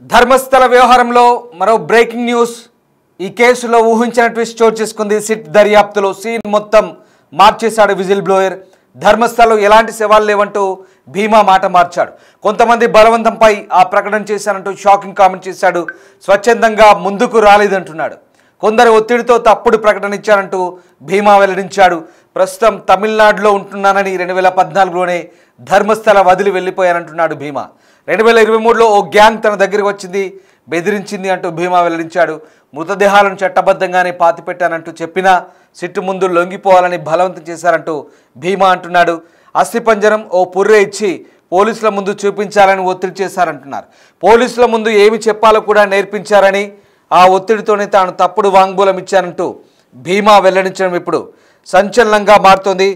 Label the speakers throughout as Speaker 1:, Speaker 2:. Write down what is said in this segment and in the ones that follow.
Speaker 1: ధర్మస్థల వ్యవహారంలో మరో breaking news. ఈ కేసులో ఊహించిన ట్విస్ట్ చోటు చేసుకుంది. సిట్ దర్యాప్తులో సీన్ మొత్తం మార్చేశాడు విజిల్ బ్లోయర్. ధర్మస్థలలో ఎలాంటి సవాల్ లేవంటూ భీమా మాట మార్చాడు. కొంతమంది బలవంతంపై ఆ ప్రకటన చేశానంటూ షాకింగ్ కామెంట్ చేశాడు. స్వచ్ఛందంగా ముందుకు రాలేదంటున్నాడు. కొందరు ఒత్తిడితో తప్పుడు ప్రకటన ఇచ్చారంటూ భీమా వెల్లడించాడు. ప్రస్తుతం తమిళనాడులో ఉంటున్నానని 2014లోనే ధర్మస్థల వదిలి వెళ్ళిపోయానంటున్నాడు భీమా. 2023లో ఓ గ్యాంగ్ తన దగ్గరికి వచ్చింది, బెదిరించింది అంటూ భీమా వెల్లడించాడు. మృతదేహాలను చట్టబద్ధంగానే పాతిపెట్టానంటూ చెప్పినా సిట్టు ముందు లొంగిపోవాలని బలవంతం చేశారంటూ భీమా అంటున్నాడు. అస్థిపంజరం ఓ పుర్రె ఇచ్చి పోలీసుల ముందు చూపించాలని ఒత్తిడి చేశారంటున్నారు. పోలీసుల ముందు ఏమి చెప్పాలో కూడా నేర్పించారని, ఆ ఒత్తిడితోనే తాను తప్పుడు వాంగ్మూలం ఇచ్చానంటూ భీమా వెల్లడించడం ఇప్పుడు సంచలనంగా మారుతోంది.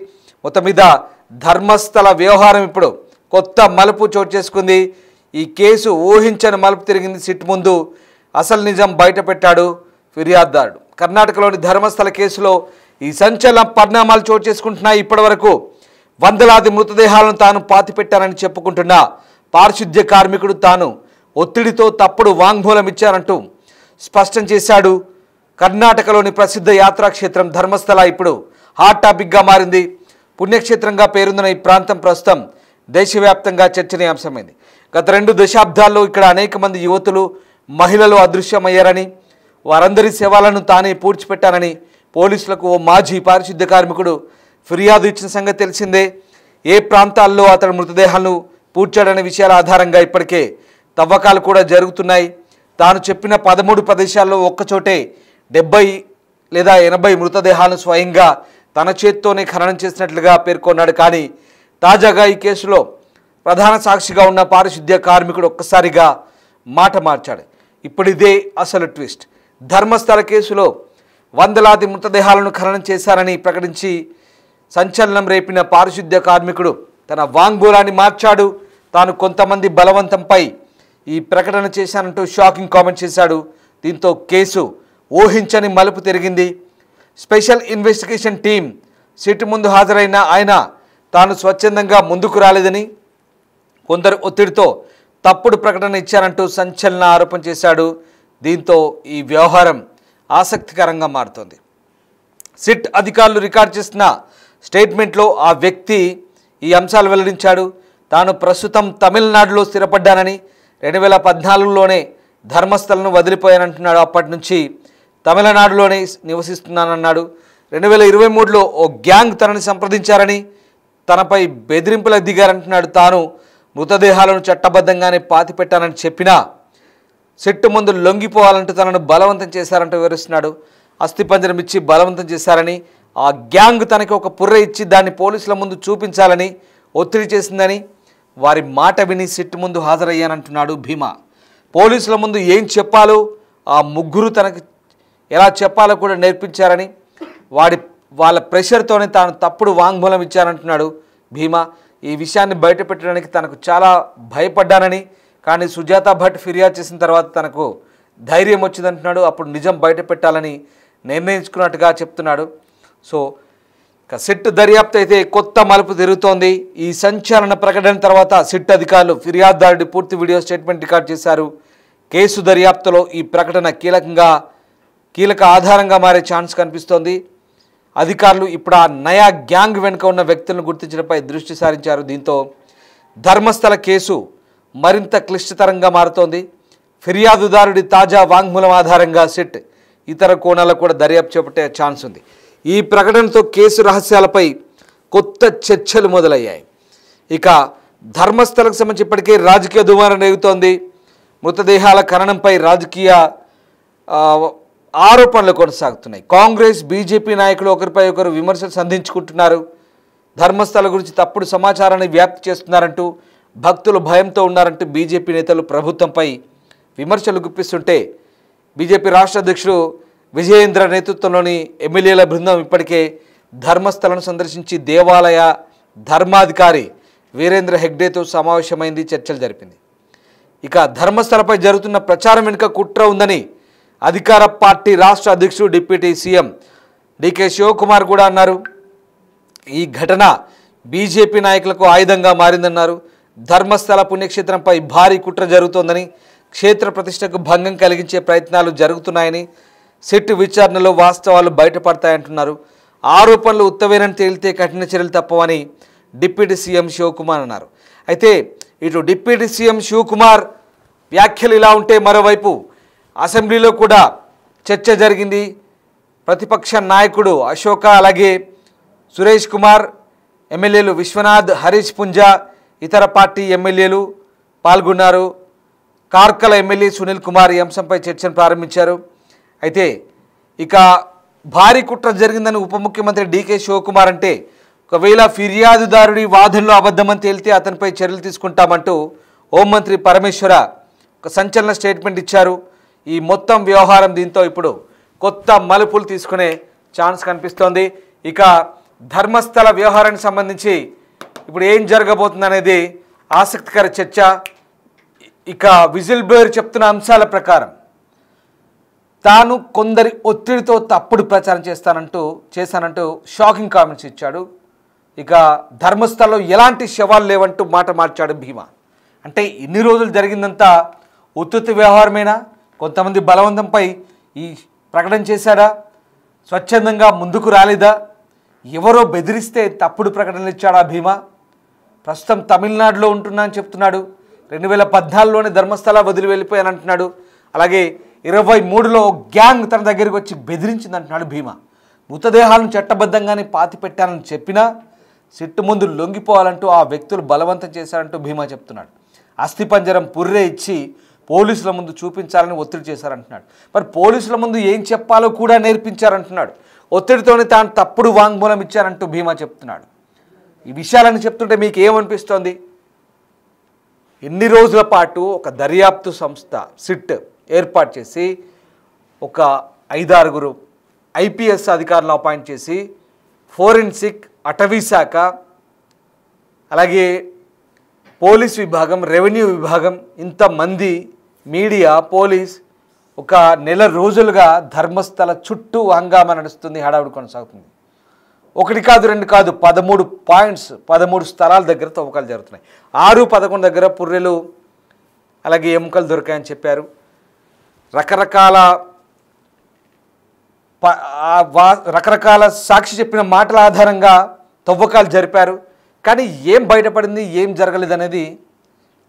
Speaker 1: మొత్తం మీద ధర్మస్థల వ్యవహారం ఇప్పుడు కొత్త మలుపు చోటు చేసుకుంది. ఈ కేసు ఊహించని మలుపు తిరిగింది. సిట్ ముందు అసలు నిజం బయటపెట్టాడు ఫిర్యాదుదారుడు. కర్ణాటకలోని ధర్మస్థల కేసులో ఈ సంచలన పరిణామాలు చోటు చేసుకుంటున్నాయి. ఇప్పటి వరకు వందలాది మృతదేహాలను తాను పాతిపెట్టానని చెప్పుకుంటున్న పారిశుద్ధ్య కార్మికుడు తాను ఒత్తిడితో తప్పుడు వాంగ్మూలం ఇచ్చారంటూ స్పష్టం చేశాడు. కర్ణాటకలోని ప్రసిద్ధ యాత్రాక్షేత్రం ధర్మస్థల ఇప్పుడు హాట్ టాపిక్గా మారింది. పుణ్యక్షేత్రంగా పేరొందిన ఈ ప్రాంతం ప్రస్తుతం దేశవ్యాప్తంగా చర్చనీయాంశమైంది. గత 2 దశాబ్దాల్లో ఇక్కడ అనేక మంది యువతులు, మహిళలు అదృశ్యమయ్యారని, వారందరి శవాలను తానే పూడ్చిపెట్టానని పోలీసులకు ఓ మాజీ పారిశుద్ధ్య కార్మికుడు ఫిర్యాదు ఇచ్చిన సంగతి తెలిసిందే. ఏ ప్రాంతాల్లో అతని మృతదేహాలను పూడ్చాడనే విషయాల ఆధారంగా ఇప్పటికే తవ్వకాలు కూడా జరుగుతున్నాయి. తాను చెప్పిన 13 ప్రదేశాల్లో ఒక్కచోటే 70 లేదా 80 మృతదేహాలను స్వయంగా తన చేత్తోనే ఖననం చేసినట్లుగా పేర్కొన్నాడు. కానీ తాజాగా ఈ కేసులో ప్రధాన సాక్షిగా ఉన్న పారిశుద్ధ్య కార్మికుడు ఒక్కసారిగా మాట మార్చాడు. ఇప్పుడు ఇదే అసలు ట్విస్ట్. ధర్మస్థల కేసులో వందలాది మృతదేహాలను ఖననం చేశారని ప్రకటించి సంచలనం రేపిన పారిశుద్ధ్య కార్మికుడు తన వాంగ్మూలాన్ని మార్చాడు. తాను కొంతమంది బలవంతంపై ఈ ప్రకటన చేశానంటూ షాకింగ్ కామెంట్ చేశాడు. దీంతో కేసు ఊహించని మలుపు తిరిగింది. స్పెషల్ ఇన్వెస్టిగేషన్ టీం సిట్ ముందు హాజరైన ఆయన తాను స్వచ్ఛందంగా ముందుకు రాలేదని, కొందరు ఒత్తిడితో తప్పుడు ప్రకటన ఇచ్చారంటూ సంచలన ఆరోపణ చేశాడు. దీంతో ఈ వ్యవహారం ఆసక్తికరంగా మారుతోంది. సిట్ అధికారులు రికార్డు చేసిన స్టేట్మెంట్లో ఆ వ్యక్తి ఈ అంశాలు వెల్లడించాడు. తాను ప్రస్తుతం తమిళనాడులో స్థిరపడ్డానని, 2014లోనే ధర్మస్థలను వదిలిపోయానంటున్నాడు. అప్పటి నుంచి తమిళనాడులోనే నివసిస్తున్నానన్నాడు. 2023లో ఓ గ్యాంగ్ తనని సంప్రదించారని, తనపై బెదిరింపులకు దిగారంటున్నాడు. తాను మృతదేహాలను చట్టబద్ధంగానే పాతిపెట్టానని చెప్పినా సిట్టు ముందు లొంగిపోవాలంటూ తనను బలవంతం చేశారంటూ వివరిస్తున్నాడు. అస్థిపంజరం ఇచ్చి బలవంతం చేశారని, ఆ గ్యాంగ్ తనకి ఒక పుర్రె ఇచ్చి దాన్ని పోలీసుల ముందు చూపించాలని ఒత్తిడి చేసిందని, వారి మాట విని సిట్టు ముందు హాజరయ్యానంటున్నాడు భీమా. పోలీసుల ముందు ఏం చెప్పాలో ఆ ముగ్గురు తనకి ఎలా చెప్పాలో కూడా నేర్పించారని, వాళ్ళ ప్రెషర్తోనే తాను తప్పుడు వాంగ్మూలం ఇచ్చానంటున్నాడు భీమా. ఈ విషయాన్ని బయటపెట్టడానికి తనకు చాలా భయపడ్డానని, కానీ సుజాత భట్ ఫిర్యాదు చేసిన తర్వాత తనకు ధైర్యం వచ్చిందంటున్నాడు. అప్పుడు నిజం బయట పెట్టాలని నిర్ణయించుకున్నట్టుగా చెప్తున్నాడు. సో సిట్ దర్యాప్తు అయితే కొత్త మలుపు తిరుగుతోంది. ఈ సంచలన ప్రకటన తర్వాత సిట్ అధికారులు ఫిర్యాదుదారుడి పూర్తి వీడియో స్టేట్మెంట్ రికార్డ్ చేశారు. కేసు దర్యాప్తులో ఈ ప్రకటన కీలక ఆధారంగా మారే ఛాన్స్ కనిపిస్తోంది. అధికారులు ఇప్పుడు ఆ నయా గ్యాంగ్ వెనుక ఉన్న వ్యక్తులను గుర్తించడంపై దృష్టి సారించారు. దీంతో ధర్మస్థల కేసు మరింత క్లిష్టతరంగా మారుతోంది. ఫిర్యాదుదారుడి తాజా వాంగ్మూలం ఆధారంగా సిట్ ఇతర కోణాలకు కూడా దర్యాప్తు చేపట్టే ఛాన్స్ ఉంది. ఈ ప్రకటనతో కేసు రహస్యాలపై కొత్త చర్చలు మొదలయ్యాయి. ఇక ధర్మస్థలకు సంబంధించి ఇప్పటికే రాజకీయ దుమారం రేగుతోంది. మృతదేహాల ఖననంపై రాజకీయ ఆరోపణలు కొనసాగుతున్నాయి. కాంగ్రెస్, బీజేపీ నాయకులు ఒకరిపై ఒకరు విమర్శలు సంధించుకుంటున్నారు. ధర్మస్థల గురించి తప్పుడు సమాచారాన్ని వ్యాప్తి చేస్తున్నారంటూ, భక్తులు భయంతో ఉన్నారంటూ బీజేపీ నేతలు ప్రభుత్వంపై విమర్శలు గుప్పిస్తుంటే, బీజేపీ రాష్ట్ర అధ్యక్షుడు విజయేంద్ర నేతృత్వంలోని ఎమ్మెల్యేల బృందం ఇప్పటికే ధర్మస్థలను సందర్శించి దేవాలయ ధర్మాధికారి వీరేంద్ర హెగ్డేతో సమావేశమైంది, చర్చలు జరిపింది. ఇక ధర్మస్థలపై జరుగుతున్న ప్రచారం వెనుక కుట్ర ఉందని అధికార పార్టీ రాష్ట్ర అధ్యక్షుడు డిప్యూటీ సీఎం డికే శివకుమార్ కూడా అన్నారు. ఈ ఘటన బీజేపీ నాయకులకు ఆయుధంగా మారిందన్నారు. ధర్మస్థల పుణ్యక్షేత్రంపై భారీ కుట్ర జరుగుతోందని, క్షేత్ర ప్రతిష్టకు భంగం కలిగించే ప్రయత్నాలు జరుగుతున్నాయని, సిట్ విచారణలో వాస్తవాలు బయటపడతాయంటున్నారు. ఆరోపణలు ఉత్తవేనని తేలితే కఠిన చర్యలు తప్పవని డిప్యూటీ సీఎం శివకుమార్ అన్నారు. అయితే ఇటు డిప్యూటీ సీఎం శివకుమార్ వ్యాఖ్యలు ఇలా ఉంటే, మరోవైపు అసెంబ్లీలో కూడా చర్చ జరిగింది. ప్రతిపక్ష నాయకుడు అశోక, అలాగే సురేష్ కుమార్, ఎమ్మెల్యేలు విశ్వనాథ్, హరీష్ పుంజా, ఇతర పార్టీ ఎమ్మెల్యేలు పాల్గొన్నారు. కార్కల ఎమ్మెల్యే సునీల్ కుమార్ ఈ అంశంపై చర్చను ప్రారంభించారు. అయితే ఇక భారీ కుట్ర జరిగిందని ఉప ముఖ్యమంత్రి డీకే శివకుమార్ అంటే, ఒకవేళ ఫిర్యాదుదారుడి వాదనలో అబద్ధమని తేలితే అతనిపై చర్యలు తీసుకుంటామంటూ హోంమంత్రి పరమేశ్వర ఒక సంచలన స్టేట్మెంట్ ఇచ్చారు. ఈ మొత్తం వ్యవహారం దీంతో ఇప్పుడు కొత్త మలుపులు తీసుకునే ఛాన్స్ కనిపిస్తోంది. ఇక ధర్మస్థల వ్యవహారానికి సంబంధించి ఇప్పుడు ఏం జరగబోతుందనేది ఆసక్తికర చర్చ. ఇక విజిల్ బ్లోయర్ చెప్తున్న అంశాల ప్రకారం తాను కొందరి ఒత్తిడితో తప్పుడు ప్రచారం చేశానంటూ షాకింగ్ కామెంట్స్ ఇచ్చాడు. ఇక ధర్మస్థలంలో ఎలాంటి శవాలు లేవంటూ మాట మార్చాడు భీమా. అంటే ఇన్ని రోజులు జరిగిందంతా ఉత్తుత్తి వ్యవహారమేనా? కొంతమంది బలవంతంపై ఈ ప్రకటన చేశాడా? స్వచ్ఛందంగా ముందుకు రాలేదా? ఎవరో బెదిరిస్తే తప్పుడు ప్రకటనలు ఇచ్చాడా భీమా? ప్రస్తుతం తమిళనాడులో ఉంటున్నా అని చెప్తున్నాడు. 2014లోనే ధర్మస్థల వదిలి వెళ్ళిపోయానంటున్నాడు. అలాగే 23లో గ్యాంగ్ తన దగ్గరికి వచ్చి బెదిరించిందంటున్నాడు భీమా. మృతదేహాలను చట్టబద్ధంగానే పాతి పెట్టానని చెప్పినా సిట్టు ముందు లొంగిపోవాలంటూ ఆ వ్యక్తులు బలవంతం చేశారంటూ భీమా చెప్తున్నాడు. అస్థిపంజరం పుర్రే ఇచ్చి పోలీసుల ముందు చూపించాలని ఒత్తిడి చేశారంటున్నాడు. మరి పోలీసుల ముందు ఏం చెప్పాలో కూడా నేర్పించారంటున్నాడు. ఒత్తిడితోనే తాను తప్పుడు వాంగ్మూలం ఇచ్చారంటూ భీమా చెప్తున్నాడు. ఈ విషయాలని చెప్తుంటే మీకు ఏమనిపిస్తోంది? ఎన్ని రోజుల పాటు ఒక దర్యాప్తు సంస్థ సిట్ ఏర్పాటు చేసి ఒక 5-6 ఐపీఎస్ అధికారులను అపాయింట్ చేసి ఫోరెన్సిక్, అటవీ శాఖ, అలాగే పోలీస్ విభాగం, రెవెన్యూ విభాగం, ఇంతమంది మీడియా, పోలీస్ ఒక నెల రోజులుగా ధర్మస్థల చుట్టూ హంగామా నడుస్తుంది, హడావుడి కొనసాగుతుంది. 1 కాదు 2 కాదు 13 పాయింట్స్, 13 స్థలాల దగ్గర తవ్వకాలు జరుగుతున్నాయి. 6-11 దగ్గర పుర్రెలు అలాగే ఎముకలు దొరికాయని చెప్పారు. రకరకాల సాక్షి చెప్పిన మాటల ఆధారంగా తవ్వకాలు జరిపారు. కానీ ఏం బయటపడింది, ఏం జరగలేదనేది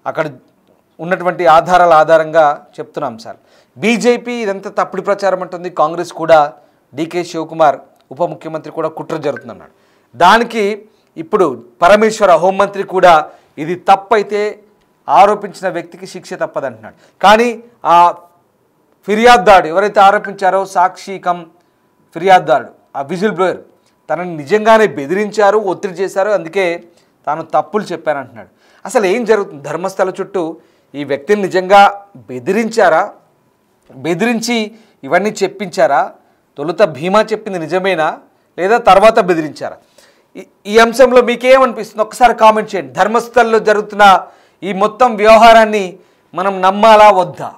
Speaker 1: అక్కడ ఉన్నటువంటి ఆధారాల ఆధారంగా చెప్తున్న అంశాలు. బీజేపీ ఇదంతా తప్పుడు ప్రచారం అంటుంది. కాంగ్రెస్ కూడా, డీకే శివకుమార్ ఉప ముఖ్యమంత్రి కూడా కుట్ర జరుగుతుందన్నాడు. దానికి ఇప్పుడు పరమేశ్వర హోంమంత్రి కూడా ఇది తప్పైతే ఆరోపించిన వ్యక్తికి శిక్ష తప్పదంటున్నాడు. కానీ ఆ ఫిర్యాదుదారుడు ఎవరైతే ఆరోపించారో, సాక్షి కమ్ ఫిర్యాదుదారుడు, ఆ విజిల్ బ్లోయర్ తనని నిజంగానే బెదిరించారు, ఒత్తిడి చేశారు, అందుకే తాను తప్పులు చెప్పానంటున్నాడు. అసలు ఏం జరుగుతుంది ధర్మస్థల చుట్టూ? ఈ వ్యక్తిని నిజంగా బెదిరించారా? బెదిరించి ఇవన్నీ చెప్పించారా? తొలుత భీమా చెప్పింది నిజమేనా, లేదా తర్వాత బెదిరించారా? ఈ అంశంలో మీకేమనిపిస్తుంది ఒకసారి కామెంట్ చేయండి. ధర్మస్థల్లో జరుగుతున్న ఈ మొత్తం వ్యవహారాన్ని మనం నమ్మాలా వద్దా?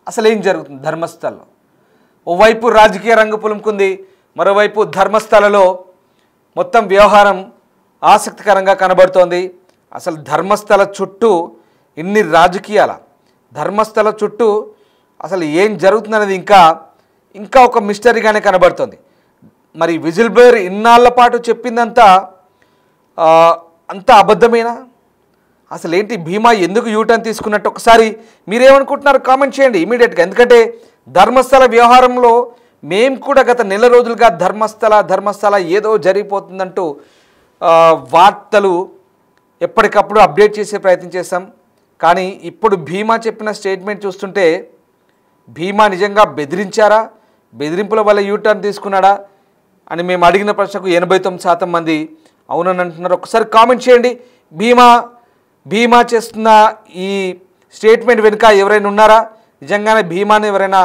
Speaker 1: అసలు ఏం జరుగుతుంది ధర్మస్థల్లో? ఓవైపు రాజకీయ రంగు పులుముకుంది, మరోవైపు ధర్మస్థలలో మొత్తం వ్యవహారం ఆసక్తికరంగా కనబడుతోంది. అసలు ధర్మస్థల చుట్టూ ఇన్ని రాజకీయాల, ధర్మస్థల చుట్టూ అసలు ఏం జరుగుతుందనేది ఇంకా ఒక మిస్టరీగానే కనబడుతుంది. మరి విజిల్ బ్లోయర్ ఇన్నాళ్ల పాటు చెప్పిందంతా అంతా అబద్ధమేనా? అసలు ఏంటి భీమా ఎందుకు యూటర్న్ తీసుకున్నట్టు ఒకసారి మీరేమనుకుంటున్నారు కామెంట్ చేయండి ఇమీడియట్గా. ఎందుకంటే ధర్మస్థల వ్యవహారంలో మేము కూడా గత నెల రోజులుగా ధర్మస్థల ఏదో జరిగిపోతుందంటూ వార్తలు ఎప్పటికప్పుడు అప్డేట్ చేసే ప్రయత్నం చేస్తాం. కానీ ఇప్పుడు భీమా చెప్పిన స్టేట్మెంట్ చూస్తుంటే భీమా నిజంగా బెదిరించారా, బెదిరింపుల వల్ల యూటర్న్ తీసుకున్నాడా అని మేము అడిగిన ప్రశ్నకు 89% మంది అవునని అంటున్నారు. ఒకసారి కామెంట్ చేయండి. భీమా చేస్తున్న ఈ స్టేట్మెంట్ వెనుక ఎవరైనా ఉన్నారా? నిజంగానే భీమాని ఎవరైనా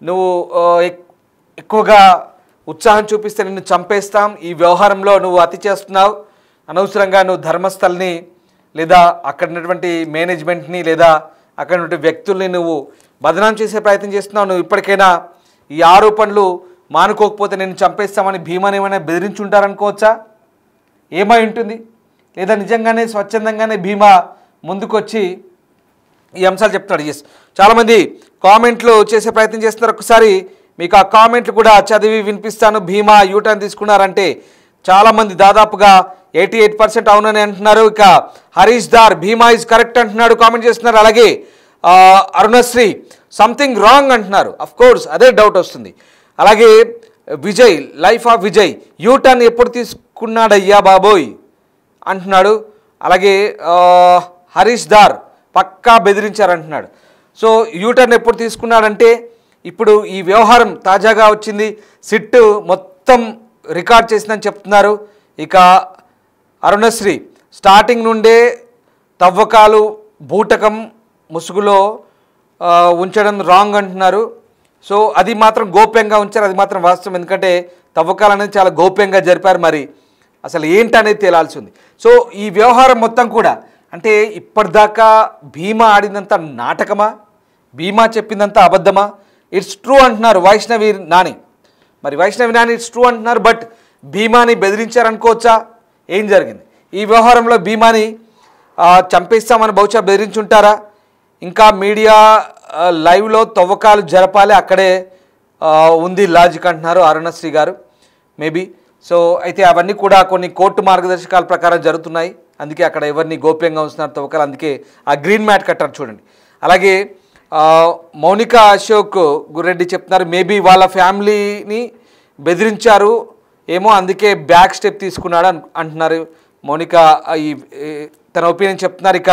Speaker 1: నువ్వు ఎక్కువగా ఉత్సాహం చూపిస్తే నిన్ను చంపేస్తాం, ఈ వ్యవహారంలో నువ్వు అతి చేస్తున్నావు, అనవసరంగా నువ్వు ధర్మస్థల్ని లేదా అక్కడ ఉన్నటువంటి మేనేజ్మెంట్ని లేదా అక్కడ ఉన్నటువంటి వ్యక్తుల్ని నువ్వు బదనాం చేసే ప్రయత్నం చేస్తున్నావు, నువ్వు ఇప్పటికైనా ఈ ఆరోపణలు మానుకోకపోతే నేను చంపేస్తామని భీమాని ఏమైనా బెదిరించుంటారనుకోవచ్చా? ఏమై ఉంటుంది? లేదా నిజంగానే స్వచ్ఛందంగానే భీమా ముందుకొచ్చి ఈ అంశాలు చెప్తున్నాడు. ఎస్, చాలామంది కామెంట్లు చేసే ప్రయత్నం చేస్తున్నారు. ఒకసారి మీకు ఆ కామెంట్లు కూడా చదివి వినిపిస్తాను. భీమా యూటర్న్ తీసుకున్నారంటే చాలామంది దాదాపుగా 88% అవునని అంటున్నారు. ఇక హరీష్ దార్ భీమా ఈజ్ కరెక్ట్ అంటున్నాడు, కామెంట్ చేస్తున్నారు. అలాగే అరుణశ్రీ సంథింగ్ రాంగ్ అంటున్నారు. అఫ్ కోర్స్ అదే డౌట్ వస్తుంది. అలాగే Vijay life of Vijay U turn ఎప్పుడు తీసుకున్నాడయ్యా బాబోయ్ అంటున్నాడు. అలాగే హరీష్ దార్ పక్కా బెదిరించారంటున్నాడు. సో యూటర్న్ ఎప్పుడు తీసుకున్నాడంటే ఇప్పుడు ఈ వ్యవహారం తాజాగా వచ్చింది, సిట్ మొత్తం రికార్డ్ చేసిందని చెప్తున్నారు. ఇక అరుణశ్రీ స్టార్టింగ్ నుండే తవ్వకాలు బూటకం ముసుగులో ఉంచడం రాంగ్ అంటున్నారు. సో అది మాత్రం గోప్యంగా ఉంచారు, అది మాత్రం వాస్తవం. ఎందుకంటే తవ్వకాలు అనేది చాలా గోప్యంగా జరిపారు. మరి అసలు ఏంటనేది తేలాల్సి ఉంది. సో ఈ వ్యవహారం మొత్తం కూడా అంటే ఇప్పటిదాకా భీమా ఆడినంత నాటకమా, భీమా చెప్పిందంత అబద్ధమా? ఇట్స్ ట్రూ అంటున్నారు వైష్ణవి నాని. మరి వైష్ణవి నాని ఇట్స్ ట్రూ అంటున్నారు, బట్ భీమాని బెదిరించారనుకోవచ్చా? ఏం జరిగింది ఈ వ్యవహారంలో? భీమాని చంపేస్తామని బహుశా బెదిరించుంటారా? ఇంకా మీడియా లైవ్లో తవ్వకాలు జరపాలి, అక్కడే ఉంది లాజిక్ అంటున్నారు అరుణశ్రీ గారు. మేబీ సో అయితే అవన్నీ కూడా కొన్ని కోర్టు మార్గదర్శకాల ప్రకారం జరుగుతున్నాయి. అందుకే అక్కడ ఎవరిని గోప్యంగా ఉంచుతున్నారు తవ్వకాలు, అందుకే ఆ గ్రీన్ మ్యాట్ కట్టారు చూడండి. అలాగే మౌనిక అశోక్ గురెడ్డి చెప్తున్నారు మేబీ వాళ్ళ ఫ్యామిలీని బెదిరించారు ఏమో, అందుకే బ్యాక్ స్టెప్ తీసుకున్నాడు అంటున్నారు మౌనిక. ఈ తన ఒపీనియన్ చెప్తున్నారు. ఇక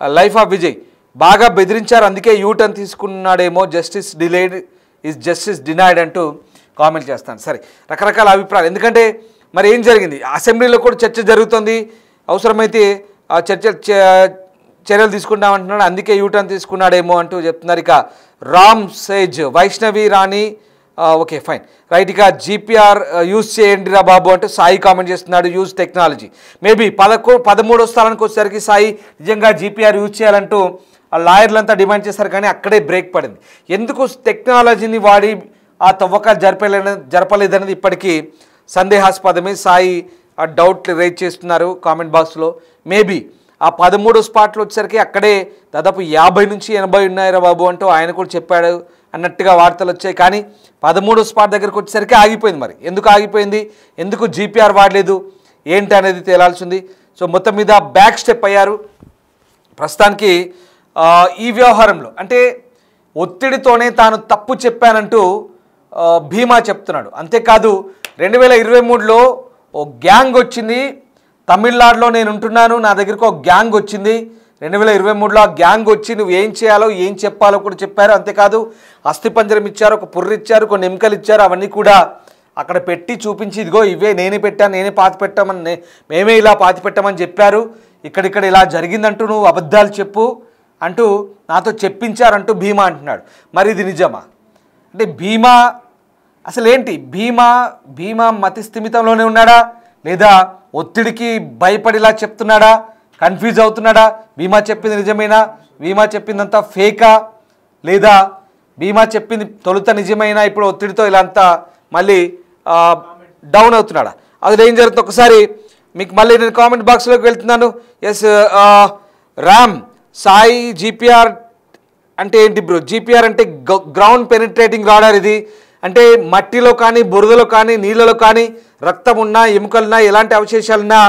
Speaker 1: లైఫ్ ఆఫ్ విజయ్ బాగా బెదిరించారు, అందుకే యూటర్న్ తీసుకున్నాడేమో, justice delayed is justice denied అంటూ కామెంట్ చేస్తాను. సరే, రకరకాల అభిప్రాయాలు. ఎందుకంటే మరి ఏం జరిగింది, అసెంబ్లీలో కూడా చర్చ జరుగుతుంది, అవసరమైతే చర్యలు తీసుకుంటామంటున్నాడు, అందుకే యూటర్న్ తీసుకున్నాడేమో అంటూ చెప్తున్నారు. ఇక రామ్ సేజ్ వైష్ణవి రాణి ఓకే ఫైన్ రైట్. ఇక జీపీఆర్ యూజ్ చేయండి రా బాబు అంటూ సాయి కామెంట్ చేస్తున్నాడు. యూజ్ టెక్నాలజీ మేబీ 13వ స్థానానికి వచ్చేసరికి సాయి నిజంగా జీపీఆర్ యూజ్ చేయాలంటూ ఆ లాయర్లంతా డిమాండ్ చేశారు, కానీ అక్కడే బ్రేక్ పడింది. ఎందుకు టెక్నాలజీని వాడి ఆ తవ్వకాలు జరపలేదనేది ఇప్పటికీ సందేహాస్పదమే. సాయి ఆ డౌట్లు రేజ్ చేస్తున్నారు కామెంట్ బాక్స్లో. మేబీ ఆ 13 స్పాట్లు వచ్చేసరికి అక్కడే దాదాపు 50 నుంచి 80 ఉన్నాయిరా బాబు అంటూ ఆయన కూడా చెప్పాడు అన్నట్టుగా వార్తలు వచ్చాయి. కానీ 13 స్పాట్ దగ్గరికి వచ్చేసరికి ఆగిపోయింది. మరి ఎందుకు ఆగిపోయింది, ఎందుకు జీపీఆర్ వాడలేదు ఏంటి అనేది తేలాల్సింది. సో మొత్తం మీద బ్యాక్ స్టెప్ అయ్యారు ప్రస్తుతానికి ఈ వ్యవహారంలో. అంటే ఒత్తిడితోనే తాను తప్పు చెప్పానంటూ భీమా చెప్తున్నాడు. అంతేకాదు 2023లో ఓ గ్యాంగ్ వచ్చింది, తమిళనాడులో నేను ఉంటున్నాను, నా దగ్గరకు ఒక గ్యాంగ్ వచ్చింది 2023లో. ఆ గ్యాంగ్ వచ్చి నువ్వు ఏం చేయాలో ఏం చెప్పాలో కూడా చెప్పారు. అంతేకాదు అస్థిపంజరం ఇచ్చారు, ఒక పుర్రు ఇచ్చారు, కొన్ని ఎముకలు ఇచ్చారు, అవన్నీ కూడా అక్కడ పెట్టి చూపించి ఇదిగో ఇవే నేనే పెట్టాను, నేనే పాతి పెట్టామని, మేమే ఇలా పాతి పెట్టామని చెప్పారు, ఇక్కడిక్కడ ఇలా జరిగిందంటూ నువ్వు అబద్ధాలు చెప్పు అంటూ నాతో చెప్పించారంటూ భీమా అంటున్నాడు. మరి ఇది నిజమా? అంటే భీమా అసలు ఏంటి, భీమా మతి స్థిమితంలోనే ఉన్నాడా, లేదా ఒత్తిడికి భయపడిలా చెప్తున్నాడా, కన్ఫ్యూజ్ అవుతున్నాడా? భీమా చెప్పింది నిజమేనా, భీమా చెప్పిందంతా ఫేకా, లేదా భీమా చెప్పింది తొలుత నిజమైనా ఇప్పుడు ఒత్తిడితో ఇలా అంతా మళ్ళీ డౌన్ అవుతున్నాడా? అది ఏం జరుగుతుంది ఒకసారి మీకు మళ్ళీ నేను కామెంట్ బాక్స్లోకి వెళ్తున్నాను. ఎస్ రామ్ సాయి జీపీఆర్ అంటే ఏంటి బ్రో? జీపీఆర్ అంటే గ్రౌండ్ పెనిట్రేటింగ్ రాడార్. ఇది అంటే మట్టిలో కానీ బురదలో కానీ నీళ్ళలో కానీ రక్తం ఉన్నా ఎముకలున్నా ఎలాంటి అవశేషాలున్నా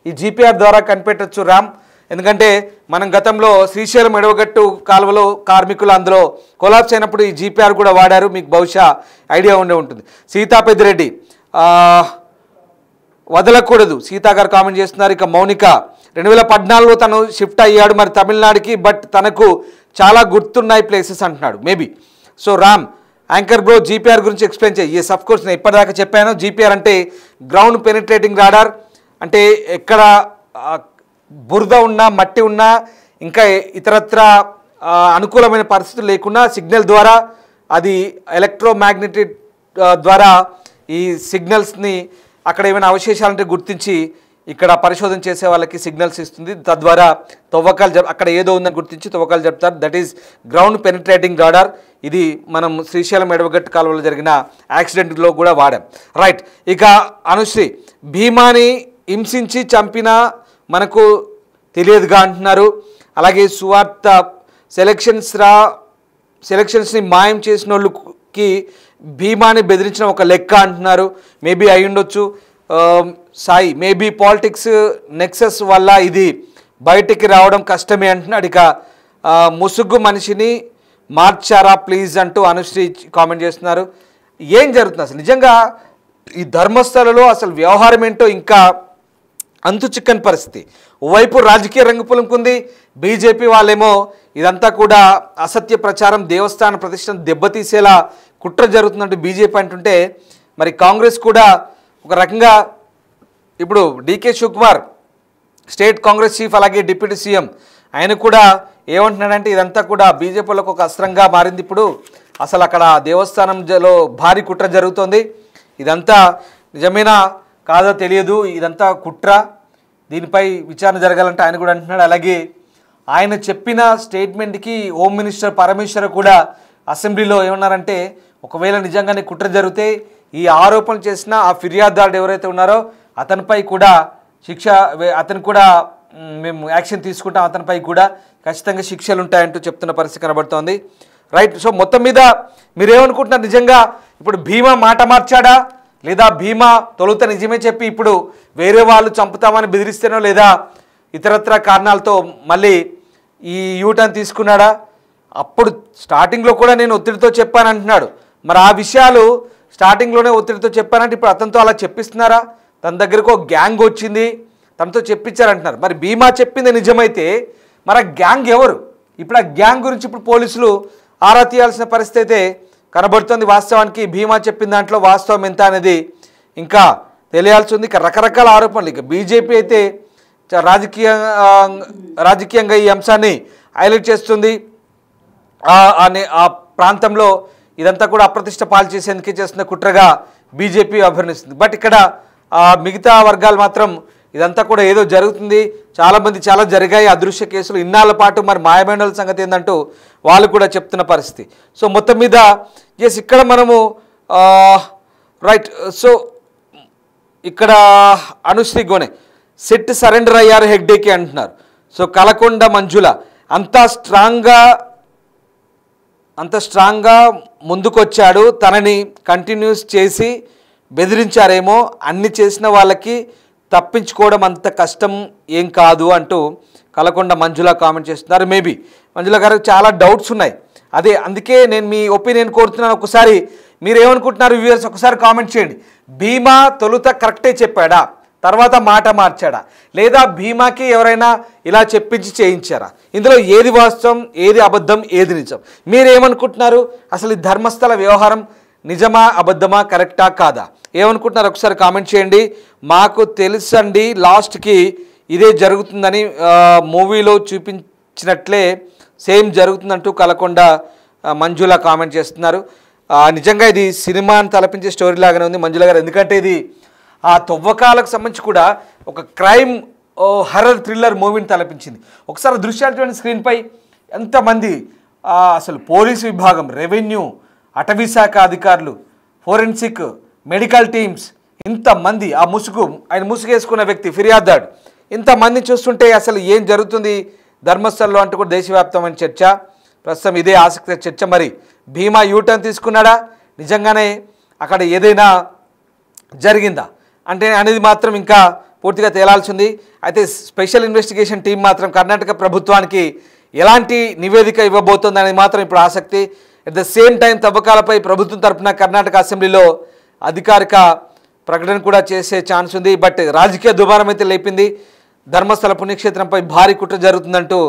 Speaker 1: ఈ జీపీఆర్ ద్వారా కనిపెట్టచ్చు రామ్. ఎందుకంటే మనం గతంలో శ్రీశైలం ఎడవగట్టు కాలువలో కార్మికులు అందులో కొలాప్స్ అయినప్పుడు ఈ జీపీఆర్ కూడా వాడారు, మీకు బహుశా ఐడియా ఉండే ఉంటుంది. సీతా పెద్దిరెడ్డి వదలకూడదు సీతా గారు కామెంట్ చేస్తున్నారు. ఇక మౌనిక 2014లో తను షిఫ్ట్ అయ్యాడు మరి తమిళనాడుకి, బట్ తనకు చాలా గుర్తున్నాయి ప్లేసెస్ అంటున్నాడు maybe. So Ram anchor bro GPR గురించి ఎక్స్ప్లెయిన్ చేయి. ఎస్ అఫ్ కోర్స్ నేను ఇప్పటిదాకా చెప్పాను. జీపీఆర్ అంటే గ్రౌండ్ పెనిట్రేటింగ్ రాడార్. అంటే ఎక్కడ బురద ఉన్నా మట్టి ఉన్నా ఇంకా ఇతరత్ర అనుకూలమైన పరిస్థితులు లేకున్నా సిగ్నల్ ద్వారా అది ఎలక్ట్రోమాగ్నెటిక్ ద్వారా ఈ సిగ్నల్స్ని అక్కడ ఏమైనా అవశేషాలంటే గుర్తించి ఇక్కడ పరిశోధన చేసే వాళ్ళకి సిగ్నల్స్ ఇస్తుంది. తద్వారా తవ్వకాలు అక్కడ ఏదో ఉందని గుర్తించి తవ్వకాలు చెప్తారు. That is ground penetrating radar. ఇది మనం శ్రీశైలం ఎడవగట్టు కాలువలో జరిగిన యాక్సిడెంట్లో కూడా వాడాం. రైట్. ఇక అనుశ్రీ భీమాని హింసించి చంపినా మనకు తెలియదుగా అంటున్నారు. అలాగే సెలక్షన్స్ని మాయం చేసిన వాళ్ళకి భీమాని బెదిరించిన ఒక లెక్క అంటున్నారు. మేబీ అయి ఉండొచ్చు. సాయి మేబీ పాలిటిక్స్ నెక్సస్ వల్ల ఇది బయటికి రావడం కష్టమే అంటున్నాడు. ఇక ముసుగు మనిషిని మార్చారా ప్లీజ్ అంటూ అనుశ్రీ కామెంట్ చేస్తున్నారు. ఏం జరుగుతుంది అసలు నిజంగా ఈ ధర్మస్థలలో అసలు వ్యవహారం ఏంటో ఇంకా అంతు చిక్కని పరిస్థితి. ఓవైపు రాజకీయ రంగు పులుముకుంది, బీజేపీ వాళ్ళేమో ఇదంతా కూడా అసత్య ప్రచారం, దేవస్థాన ప్రతిష్టను దెబ్బతీసేలా కుట్ర జరుగుతుందంటూ బీజేపీ అంటుంటే, మరి కాంగ్రెస్ కూడా ఒక రకంగా ఇప్పుడు డీకే శివకుమార్ స్టేట్ కాంగ్రెస్ చీఫ్, అలాగే డిప్యూటీ సీఎం ఆయన కూడా ఏమంటున్నాడంటే ఇదంతా కూడా బీజేపీలకు ఒక అస్త్రంగా మారింది. ఇప్పుడు అసలు అక్కడ దేవస్థానంలో భారీ కుట్ర జరుగుతోంది, ఇదంతా నిజమేనా కాదో తెలియదు, ఇదంతా కుట్ర, దీనిపై విచారణ జరగాలంటే ఆయన కూడా అంటున్నాడు. అలాగే ఆయన చెప్పిన స్టేట్మెంట్కి హోమ్ మినిస్టర్ పరమేశ్వర్ కూడా అసెంబ్లీలో ఏమన్నారంటే ఒకవేళ నిజంగానే కుట్ర జరిగితే ఈ ఆరోపణలు చేసిన ఆ ఫిర్యాదుదారుడు ఎవరైతే ఉన్నారో అతనిపై కూడా అతను కూడా మేము యాక్షన్ తీసుకుంటాం, అతనిపై కూడా ఖచ్చితంగా శిక్షలు ఉంటాయంటూ చెప్తున్న పరిస్థితి కనబడుతోంది. రైట్. సో మొత్తం మీద మీరేమనుకుంటున్నారు, నిజంగా ఇప్పుడు భీమా మాట మార్చాడా, లేదా భీమా తొలుత నిజమే చెప్పి ఇప్పుడు వేరే వాళ్ళు చంపుతామని బెదిరిస్తేనో, లేదా ఇతరత్ర కారణాలతో మళ్ళీ ఈ యూటర్న్ తీసుకున్నాడా? అప్పుడు స్టార్టింగ్లో కూడా నేను ఒత్తిడితో చెప్పాను అంటున్నాడు. మరి ఆ విషయాలు స్టార్టింగ్లోనే ఒత్తిడితో చెప్పానంటే ఇప్పుడు అతనితో అలా చెప్పిస్తున్నారా? తన దగ్గరకు ఒక గ్యాంగ్ వచ్చింది, తనతో చెప్పించారంటున్నారు. మరి భీమా చెప్పింది నిజమైతే మరి ఆ గ్యాంగ్ ఎవరు? ఇప్పుడు ఆ గ్యాంగ్ గురించి ఇప్పుడు పోలీసులు ఆరా తీయాల్సిన పరిస్థితి అయితే కనబడుతుంది. వాస్తవానికి భీమా చెప్పిన దాంట్లో వాస్తవం ఎంత అనేది ఇంకా తెలియాల్సి ఉంది. ఇక రకరకాల ఆరోపణలు, ఇక బీజేపీ అయితే రాజకీయంగా ఈ అంశాన్ని హైలైట్ చేస్తుంది. ఆ ప్రాంతంలో ఇదంతా కూడా అప్రతిష్ట పాలు చేసేందుకే చేస్తున్న కుట్రగా బీజేపీ అభివర్ణిస్తుంది. బట్ ఇక్కడ మిగతా వర్గాలు మాత్రం ఇదంతా కూడా ఏదో జరుగుతుంది, చాలామంది చాలా జరిగాయి అదృశ్య కేసులు, ఇన్నాళ్ళ పాటు మరి మాయమైన సంగతి ఏంటంటూ వాళ్ళు కూడా చెప్తున్న పరిస్థితి. సో మొత్తం మీద ఎస్ ఇక్కడ మనము రైట్. సో ఇక్కడ అనుశ్రీ గోనే సెట్ సరెండర్ అయ్యారు హెగ్డేకి అంటున్నారు. సో కలకొండ మంజుల అంత స్ట్రాంగ్గా ముందుకొచ్చాడు, తనని కంటిన్యూస్ చేసి బెదిరించారేమో, అన్ని చేసిన వాళ్ళకి తప్పించుకోవడం అంత కష్టం ఏం కాదు అంటూ కలకొండ మంజుల కామెంట్ చేస్తున్నారు. మేబీ మంజుల గారికి చాలా డౌట్స్ ఉన్నాయి, అందుకే నేను మీ ఒపీనియన్ కోరుతున్నాను. ఒకసారి మీరు ఏమనుకుంటున్నారు వ్యూవర్స్ ఒకసారి కామెంట్ చేయండి. భీమా తొలుత కరెక్టే చెప్పాడా, తర్వాత మాట మార్చాడా, లేదా భీమాకి ఎవరైనా ఇలా చెప్పించి చేయించారా? ఇందులో ఏది వాస్తవం, ఏది అబద్ధం, ఏది నిజం? మీరేమనుకుంటున్నారు? అసలు ఈ ధర్మస్థల వ్యవహారం నిజమా, అబద్ధమా, కరెక్టా, కాదా? ఏమనుకుంటున్నారు ఒకసారి కామెంట్ చేయండి. మాకు తెలుసండి లాస్ట్కి ఇదే జరుగుతుందని, మూవీలో చూపించినట్లే సేమ్ జరుగుతుందంటూ కలకొండ మంజుల కామెంట్ చేస్తున్నారు. నిజంగా ఇది సినిమాని తలపించే స్టోరీ లాగానే ఉంది మంజుల గారు, ఎందుకంటే ఇది ఆ తవ్వకాలకు సంబంధించి కూడా ఒక క్రైమ్ హర్రర్ థ్రిల్లర్ మూవీని తలపించింది. ఒకసారి దృశ్యాలు చూడండి స్క్రీన్పై, ఎంతమంది అసలు పోలీసు విభాగం, రెవెన్యూ, అటవీ శాఖ అధికారులు, ఫోరెన్సిక్, మెడికల్ టీమ్స్, ఇంతమంది, ఆ ఆయన ముసుగేసుకున్న వ్యక్తి ఫిర్యాదుదారుడు, ఇంతమంది చూస్తుంటే అసలు ఏం జరుగుతుంది ధర్మస్థలంలో అంటూ కూడా దేశవ్యాప్తమైన చర్చ. ప్రస్తుతం ఇదే ఆసక్తి చర్చ. మరి భీమా యూటర్న్ తీసుకున్నాడా, నిజంగానే అక్కడ ఏదైనా జరిగిందా అనేది మాత్రం ఇంకా పూర్తిగా తేలాల్సింది. అయితే స్పెషల్ ఇన్వెస్టిగేషన్ టీం మాత్రం కర్ణాటక ప్రభుత్వానికి ఎలాంటి నివేదిక ఇవ్వబోతుంది అనేది మాత్రం ఇప్పుడు ఆసక్తి. అట్ ద సేమ్ టైం తవ్వకాలపై ప్రభుత్వం తరఫున కర్ణాటక అసెంబ్లీలో అధికారిక ప్రకటన కూడా చేసే ఛాన్స్ ఉంది. బట్ రాజకీయ దుమారం అయితే లేపింది. ధర్మస్థల పుణ్యక్షేత్రంపై భారీ కుట్ర జరుగుతుందంటూ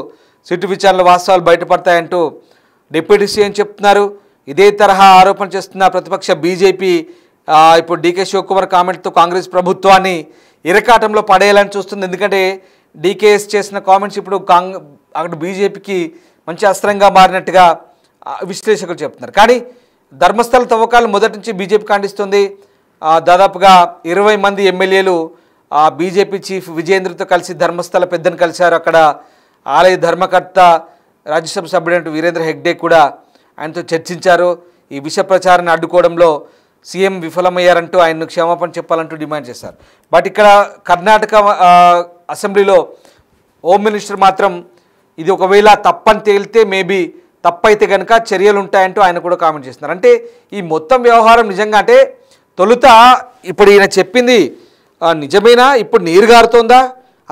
Speaker 1: సిట్టు విచారణలో వాస్తవాలు బయటపడతాయంటూ డిప్యూటీ సీఎం చెప్తున్నారు. ఇదే తరహా ఆరోపణ చేస్తున్న ప్రతిపక్ష బీజేపీ ఇప్పుడు డీకే శివకుమార్ కామెంట్తో కాంగ్రెస్ ప్రభుత్వాన్ని ఇరకాటంలో పడేయాలని చూస్తుంది. ఎందుకంటే డీకేఎస్ చేసిన కామెంట్స్ ఇప్పుడు అక్కడ బీజేపీకి మంచి అస్త్రంగా మారినట్టుగా విశ్లేషకులు చెప్తున్నారు. కానీ ధర్మస్థల తవ్వకాలు మొదటి నుంచి బీజేపీ ఖండిస్తుంది. దాదాపుగా 20 మంది ఎమ్మెల్యేలు బీజేపీ చీఫ్ విజయేంద్రతో కలిసి ధర్మస్థల పెద్దను కలిశారు. అక్కడ ఆలయ ధర్మకర్త రాజ్యసభ సభ్యుడు వీరేంద్ర హెగ్డే కూడా ఆయనతో చర్చించారు. ఈ విష ప్రచారాన్ని అడ్డుకోవడంలో సీఎం విఫలమయ్యారంటూ ఆయన్ను క్షమాపణ చెప్పాలంటూ డిమాండ్ చేశారు. బట్ ఇక్కడ కర్ణాటక అసెంబ్లీలో హోమ్ మినిస్టర్ మాత్రం ఇది ఒకవేళ తప్పని తేలితే మేబీ తప్పైతే కనుక చర్యలు ఉంటాయంటూ ఆయన కూడా కామెంట్ చేస్తున్నారు. అంటే ఈ మొత్తం వ్యవహారం నిజంగా అంటే తొలుత ఇప్పుడు ఈయన చెప్పింది నిజమేనా, ఇప్పుడు నీరు గారుతోందా,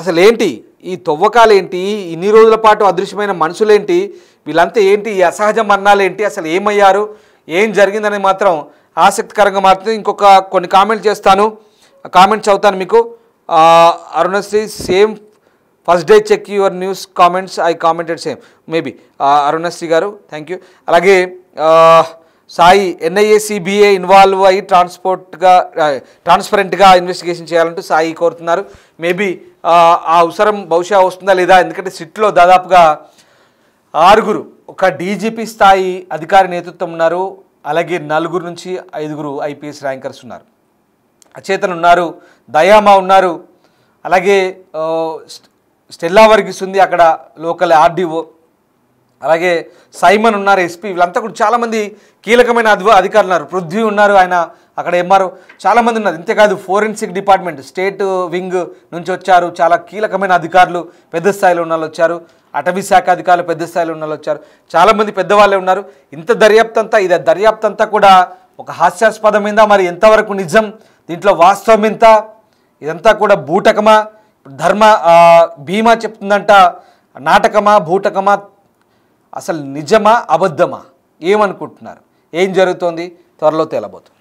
Speaker 1: అసలు ఏంటి ఈ తవ్వకాలు ఏంటి, ఇన్ని రోజుల పాటు అదృశ్యమైన మనుషులేంటి, వీళ్ళంతా ఏంటి, ఈ అసహజ మరణాలు ఏంటి, అసలు ఏమయ్యారు, ఏం జరిగిందని మాత్రం ఆసక్తికరంగా మారుతుంది. ఇంకొక కొన్ని కామెంట్స్ చేస్తాను, కామెంట్స్ చదువుతాను మీకు. Arunasri same first day check your news comments I commented same maybe Arunasri గారు థ్యాంక్ యూ. అలాగే సాయి ఎన్ఐఏ సిబిఐ ఇన్వాల్వ్ అయ్యి ట్రాన్స్పరెంట్గా ఇన్వెస్టిగేషన్ చేయాలంటూ సాయి కోరుతున్నారు. మేబీ ఆ అవసరం బహుశా వస్తుందా లేదా, ఎందుకంటే సిట్లో దాదాపుగా 6 ఒక డీజీపీ స్థాయి అధికారి నేతృత్వం ఉన్నారు, అలాగే 4 నుంచి 5 ఐపీఎస్ ర్యాంకర్స్ ఉన్నారు. అచేతన్ ఉన్నారు, దయామా ఉన్నారు, అలాగే స్టెల్లా వర్గీస్ ఉంది అక్కడ లోకల్ ఆర్డీఓ, అలాగే సైమన్ ఉన్నారు ఎస్పీ, వీళ్ళంతా కూడా చాలామంది కీలకమైన అధికారులు ఉన్నారు. పృథ్వీ ఉన్నారు, ఆయన అక్కడ ఎంఆర్ఓ, చాలామంది ఉన్నారు. ఇంతేకాదు ఫోరెన్సిక్ డిపార్ట్మెంట్ స్టేట్ వింగ్ నుంచి వచ్చారు, చాలా కీలకమైన అధికారులు పెద్ద స్థాయిలో ఉన్న వాళ్ళు వచ్చారు, అటవీ శాఖ అధికారులు పెద్ద స్థాయిలో ఉన్న వాళ్ళు వచ్చారు, చాలామంది పెద్దవాళ్ళే ఉన్నారు. ఇంత దర్యాప్తు అంతా కూడా ఒక హాస్యాస్పదమైందా, మరి ఎంతవరకు నిజం, దీంట్లో వాస్తవం ఎంత, ఇదంతా కూడా బూటకమా, భీమా చెప్తుందంట నాటకమా బూటకమా, అసలు నిజమా అబద్ధమా, ఏమనుకుంటున్నారు, ఏం జరుగుతోంది త్వరలో తేలబోతుంది.